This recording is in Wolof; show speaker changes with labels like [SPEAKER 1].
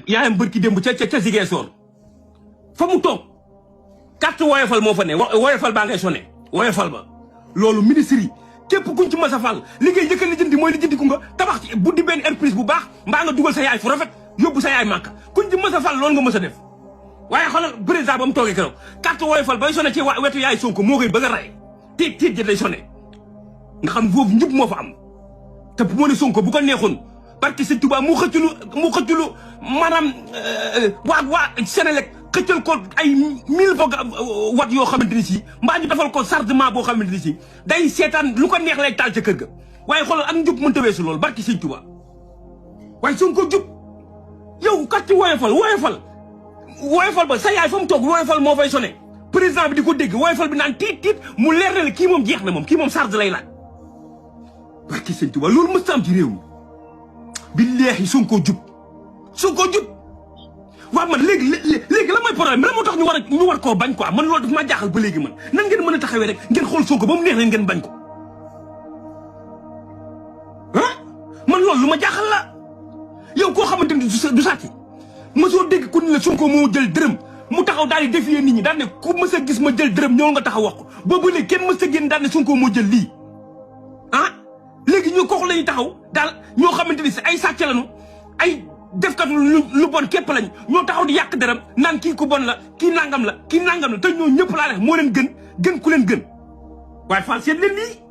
[SPEAKER 1] yaayam bërki démb ca Ziguinchor fa mu toog carte woyofal moo fa ne woyofal baa ngay sonné woyofal ba loolu ministre yi képp kuñ ci mas a fal li ngay njëkk a lijjanti mooy lijjanti ku nga tabax ci buddi benn airprise bu baax mbaa nga dugal sa yaay fu rafet yóbbu sa yaay màkk kuñ ci mas a fal loolu nga mës a def waaye xoolal président ba mu toogee keroog carte woyofal bay sonné ci wetu yaay Sonko moo koy bëgg a rey tiit ji day sonné nga xam foofu njub moo fa am te bu moo ne Sonko bu ko neexoon parce que Sëñ Tuubaa mu xëcculu maanaam waa Sénélec xëccal ko ay 1000 watt yoo xamante ni si mbaa ñu defal ko chargement boo xamante ni si day seetaan lu ko neex lay taal ca kër ga waaye xoolal ak njub mënta weesu loolu barki Sëñ Tuubaa waaye Sonko jub yow kat ci woyofal ba sa yaay fa mu toog woyofal moo fay sonné président bi di ko dégg woyofal bi naan tiit mu leer na kii moom jeex na moom kii moom charge lay laaj barki Sëñ Tuubaa loolu mës am ci réew mi billaahi Sonko jub waaw man léegi la mooy problème la moo tax ñu war koo bañ quoi man loolu daf maa jaaxal ba léegi man nan ngeen mën a taxawee rek ngeen xool Sonko ba mu neex leen ngeen bañ ko man loolu lu ma jaaxal la yow koo xamante ni du sàcc mosoo dégg ku ne la Sonko moo jël dërëm mu taxaw daal di défier nit ñi daal ne ku mës a gis ma jël dërëm ñëw nga taxaw wax ko boobu léegi kenn mës a génn daal ne Sonko moo jël lii léegi ñoo kooku la ñuy taxaw daal ñoo xamante ni si ay sàcc lañu ay defkat lu bon képp lañ ñoo taxaw di yàq dërëm naan kii ku bon la kii nangam la te ñoo ñëpp laa def moo leen gën ku leen gën waaye Fall seet leen lii